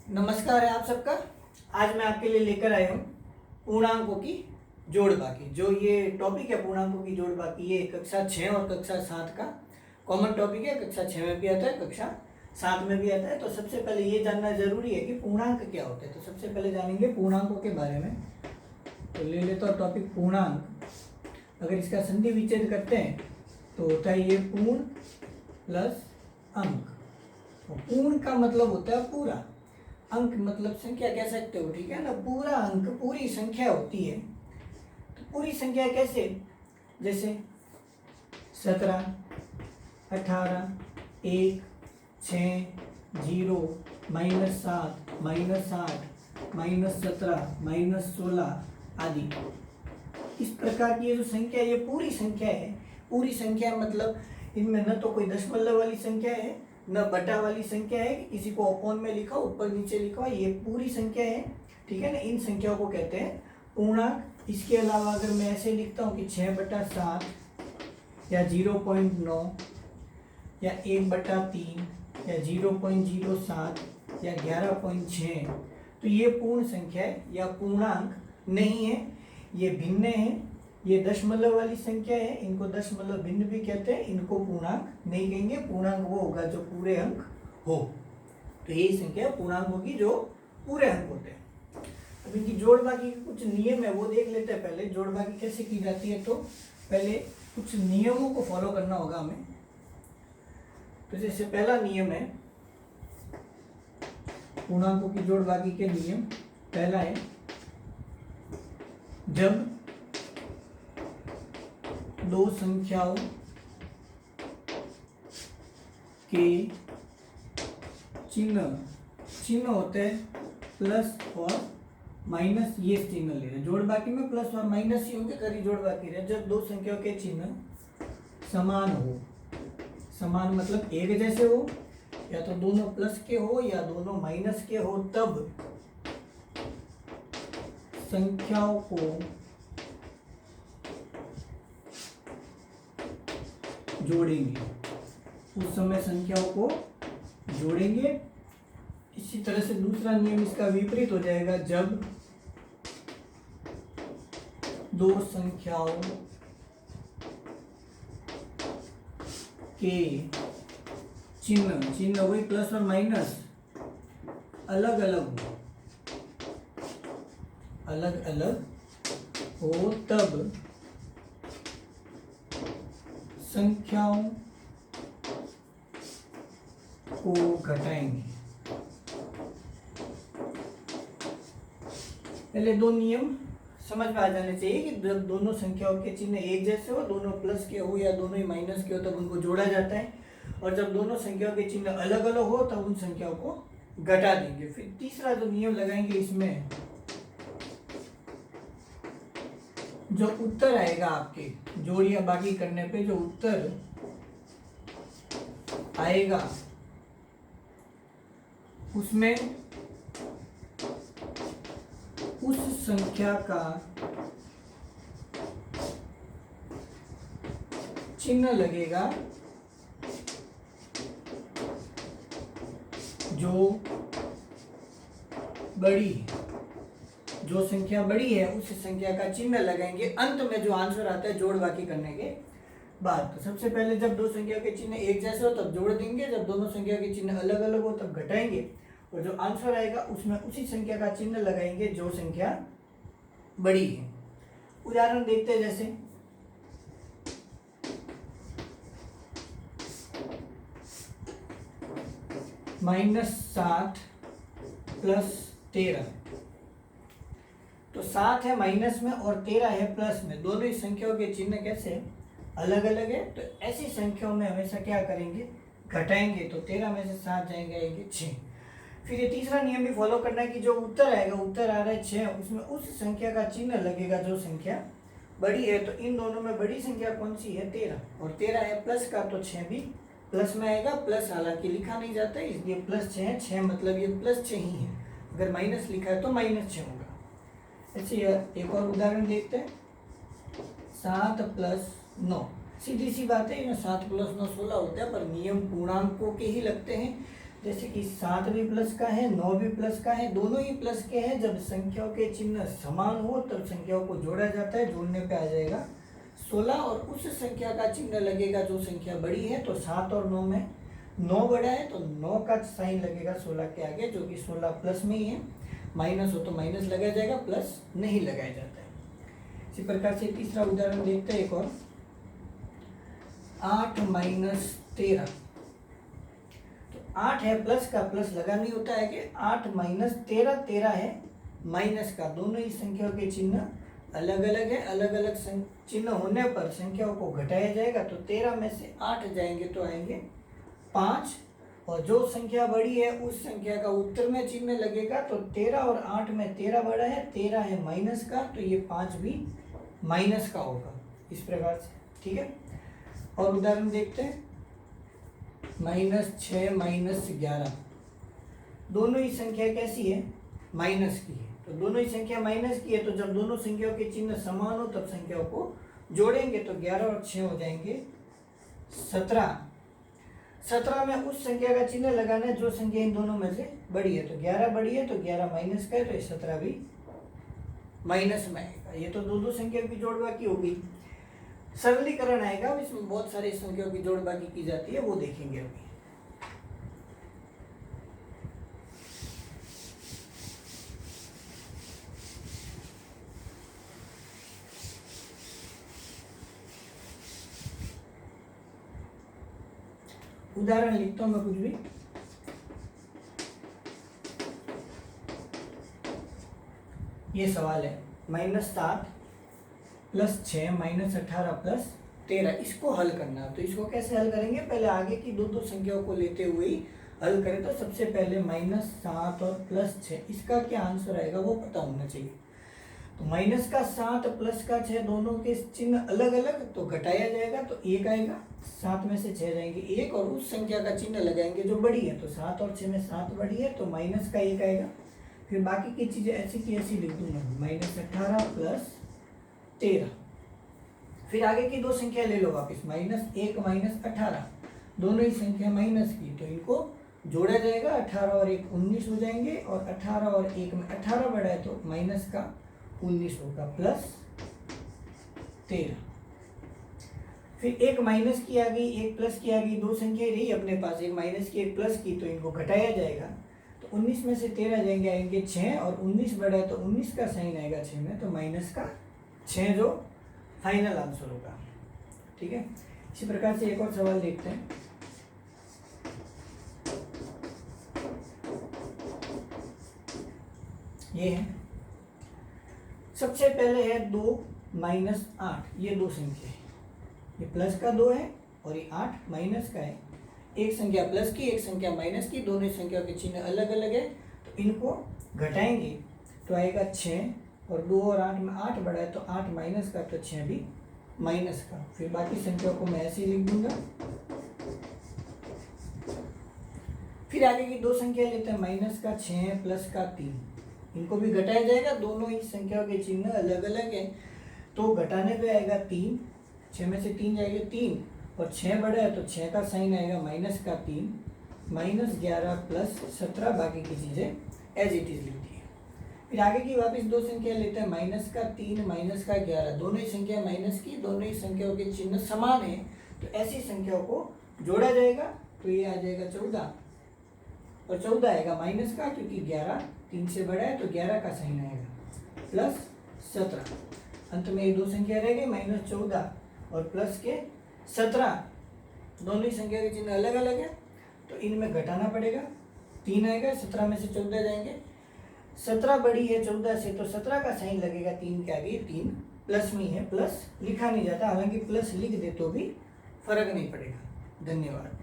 नमस्कार है आप सबका। आज मैं आपके लिए लेकर आया हूँ पूर्णांकों की जोड़ बाकी। जो ये टॉपिक है पूर्णांकों की जोड़ बाकी, ये कक्षा 6 और कक्षा 7 का कॉमन टॉपिक है। कक्षा 6 में भी आता है, कक्षा 7 में भी आता है। तो सबसे पहले ये जानना जरूरी है कि पूर्णांक क्या होते हैं। तो सबसे पहले जानेंगे पूर्णांकों के बारे में। तो ले लेता हूँ टॉपिक पूर्णांक। अगर इसका संधि विच्छेद करते हैं तो होता है ये पूर्ण प्लस अंक। पूर्ण का मतलब होता है पूरा, अंक मतलब संख्या कह सकते हो, ठीक है ना। पूरा अंक पूरी संख्या होती है। तो पूरी संख्या कैसे, जैसे 17, 18, 1, 6, 0, -7, -8, -17, -16 आदि। इस प्रकार की ये जो संख्या है ये पूरी संख्या है। पूरी संख्या मतलब इनमें न तो कोई दशमलव वाली संख्या है, न बटा वाली संख्या है, किसी को अपॉन में लिखा ऊपर नीचे लिखा, ये पूरी संख्या है, ठीक है ना। इन संख्याओं को कहते हैं पूर्णांक। इसके अलावा अगर मैं ऐसे लिखता हूँ कि 6/7 या 0.9 या 1/3 या 0.07 या 11.6, तो ये पूर्ण संख्या है या पूर्णांक नहीं है, ये भिन्न है। ये दशमलव वाली संख्या है, इनको दशमलव भिन्न भी कहते हैं, इनको पूर्णांक नहीं कहेंगे। पूर्णांक वो होगा जो पूरे अंक हो। तो यही संख्या पूर्णांकों की जो पूरे अंक होते हैं। अब इनकी जोड़ बाकी के कुछ नियम है वो देख लेते हैं। पहले जोड़ बाकी कैसे की जाती है, तो पहले कुछ नियमों को फॉलो करना होगा हमें। तो जैसे पहला नियम है पूर्णांकों की जोड़ बाकी के नियम, पहला है जब दो संख्याओं के चिन्ह होते हैं प्लस और माइनस, ये चिन्ह ले रहे। जोड़ बाकी में प्लस और माइनस ही होंगे, करी जोड़ बाकी रहे। जब दो संख्याओं के चिन्ह समान हो, समान मतलब एक जैसे हो, या तो दोनों प्लस के हो या दोनों माइनस के हो, तब संख्याओं को जोड़ेंगे। उस समय संख्याओं को जोड़ेंगे। इसी तरह से दूसरा नियम इसका विपरीत हो जाएगा, जब दो संख्याओं के चिन्ह वही प्लस और माइनस अलग अलग हो, तब संख्याओं को घटाएंगे। पहले दो नियम समझ में आ जाने चाहिए कि जब दोनों संख्याओं के चिन्ह एक जैसे हो, दोनों प्लस के हो या दोनों ही माइनस के हो, तब उनको जोड़ा जाता है। और जब दोनों संख्याओं के चिन्ह अलग अलग हो तब उन संख्याओं को घटा देंगे। फिर तीसरा जो नियम लगाएंगे, इसमें जो उत्तर आएगा आपके जोड़ या बाकी करने पे, जो उत्तर आएगा उसमें उस संख्या का चिन्ह लगेगा जो बड़ी है। जो संख्या बड़ी है उस संख्या का चिन्ह लगाएंगे अंत में जो आंसर आता है जोड़ बाकी करने के बाद। तो सबसे पहले जब दो संख्या के चिन्ह एक जैसे हो तब जोड़ देंगे, जब दोनों संख्या के चिन्ह अलग अलग हो तब घटाएंगे, और जो आंसर आएगा उसमें उसी संख्या का चिन्ह लगाएंगे जो संख्या बड़ी है। उदाहरण देखते हैं, जैसे -7 + 13। तो 7 है माइनस में और 13 है प्लस में, दोनों ही संख्याओं के चिन्ह कैसे अलग अलग है। तो ऐसी संख्याओं में हमेशा क्या करेंगे, घटाएंगे। तो 13 में से 7 जाएंगे 6। फिर ये तीसरा नियम भी फॉलो करना है कि जो उत्तर आएगा, उत्तर आ रहा है 6, उसमें उस संख्या का चिन्ह लगेगा जो संख्या बड़ी है। तो इन दोनों में बड़ी संख्या कौन सी है, 13, और 13 है प्लस का, तो 6 भी प्लस में आएगा। प्लस हालांकि लिखा नहीं जाता है इसलिए +6 है, 6 मतलब ये +6 ही है। अगर माइनस लिखा है तो -6 होगा। ऐसे एक और उदाहरण देखते हैं, 7 + 9। सीधी सी बात है, 7 + 9 16 होता है, पर नियम पूर्णांकों के ही लगते हैं। जैसे कि 7 भी प्लस का है, 9 भी प्लस का है, दोनों ही प्लस के हैं। जब संख्याओं के चिन्ह समान हो तब संख्याओं को जोड़ा जाता है। जोड़ने पे आ जाएगा 16 और उस संख्या का चिन्ह लगेगा जो संख्या बड़ी है। तो 7 और 9 में 9 बड़ा है तो 9 का साइन लगेगा 16 के आगे, जो कि 16 प्लस में ही है। माइनस हो तो माइनस लगाया जाएगा, प्लस नहीं लगाया जाता है। इसी प्रकार से तीसरा उदाहरण देखते हैं एक और। 8 माइनस 13, तो 8 है प्लस का, प्लस लगा नहीं होता है कि 8 माइनस 13, 13 है माइनस का। दोनों ही संख्याओं के चिन्ह अलग अलग है। अलग अलग चिन्ह होने पर संख्याओं को घटाया जाएगा। तो 13 में से 8 जाएंगे तो आएंगे 5, और जो संख्या बड़ी है उस संख्या का उत्तर में चिन्ह लगेगा। तो 13 और 8 में 13 बड़ा है, 13 है माइनस का, तो ये 5 भी माइनस का होगा। इस प्रकार से, ठीक है। और उदाहरण देखते हैं। -6 -11, दोनों ही संख्या कैसी है? माइनस की है। तो दोनों ही संख्या माइनस की है, तो जब दोनों संख्याओं के चिन्ह समान हो तब संख्याओं को जोड़ेंगे। तो 11 और 6 हो जाएंगे 17। 17 में उस संख्या का चिन्ह लगाना है जो संख्या इन दोनों में से बड़ी है। तो 11 बड़ी है तो 11 माइनस का है, तो 17 भी माइनस में आएगा। ये तो दो संख्या की जोड़ बाकी होगी। सरलीकरण आएगा, इसमें बहुत सारी संख्याओं की जोड़ बाकी की जाती है, वो देखेंगे अभी। उदाहरण लिखता हूं मैं कुछ भी। ये सवाल है -7 + 6 -18 + 13, इसको हल करना। तो इसको कैसे हल करेंगे? पहले आगे की दो संख्याओं को लेते हुए ही हल करें। तो सबसे पहले -7 और +6, इसका क्या आंसर आएगा वो पता होना चाहिए। तो -7 + 6 दोनों के चिन्ह अलग अलग, तो घटाया जाएगा तो 1 आएगा। 7 में से 6 जाएंगे 1, और उस संख्या का चिन्ह लगाएंगे जो बड़ी है। तो 7 और 6 में 7 बड़ी है तो माइनस का 1 आएगा। फिर बाकी की चीज़ें ऐसी की ऐसी लिख दूंगा, -18 + 13। फिर आगे की दो संख्या ले लो वापस, -1 -18, दोनों ही संख्या माइनस की, तो इनको जोड़ा जाएगा। 18 और 1 19 हो जाएंगे, और 18 और 1 में 18 बड़ा है तो माइनस का 19 होगा, +13। फिर एक माइनस की आ गई, एक प्लस की आ गई, दो संख्या रही अपने पास, एक माइनस की एक प्लस की, तो इनको घटाया जाएगा। तो 19 में से 13 जाएंगे, आएंगे 6, और 19 बड़ा है तो 19 का साइन आएगा 6 में, तो -6 जो फाइनल आंसर होगा। ठीक है। इसी प्रकार से एक और सवाल देखते हैं। ये है, सबसे पहले है 2 - 8, ये दो संख्या है। ये प्लस का 2 है और ये 8 माइनस का है। एक संख्या प्लस की, एक संख्या माइनस की, दोनों संख्या के चिन्ह अलग अलग है, तो इनको घटाएंगे तो आएगा 6, और 2 और 8 में 8 बड़ा है तो 8 माइनस का, तो 6 भी माइनस का। फिर बाकी संख्याओं को मैं ऐसे ही लिख दूंगा। फिर आगे की दो संख्या लेते हैं, माइनस का 6 प्लस का 3, इनको भी घटाया जाएगा। दोनों ही संख्याओं के चिन्ह अलग अलग हैं, तो घटाने पे आएगा 3, 6 में से 3 जाएंगे 3, और 6 बड़ा है तो 6 का साइन आएगा माइनस का 3, -11 + 17, बाकी की चीज़ें एज इट इज लिख दी है। फिर आगे की वापस दो संख्या लेते हैं, -3 -11, दोनों ही संख्या माइनस की, दोनों ही संख्याओं के चिन्ह समान है, तो ऐसी संख्याओं को जोड़ा जाएगा। तो ये आ जाएगा 14, और 14 आएगा माइनस का, क्योंकि 11 3 से बड़ा है तो 11 का साइन आएगा, +17। अंत में ये दो संख्या रह गई, -14 और +17, दोनों ही संख्या के चिन्ह अलग अलग है, तो इनमें घटाना पड़ेगा। 3 आएगा, 17 में से 14 जाएंगे, 17 बड़ी है 14 से, तो 17 का साइन लगेगा 3 के आगे। 3 प्लस में है, प्लस लिखा नहीं जाता, हालांकि प्लस लिख दे तो भी फर्क नहीं पड़ेगा। धन्यवाद।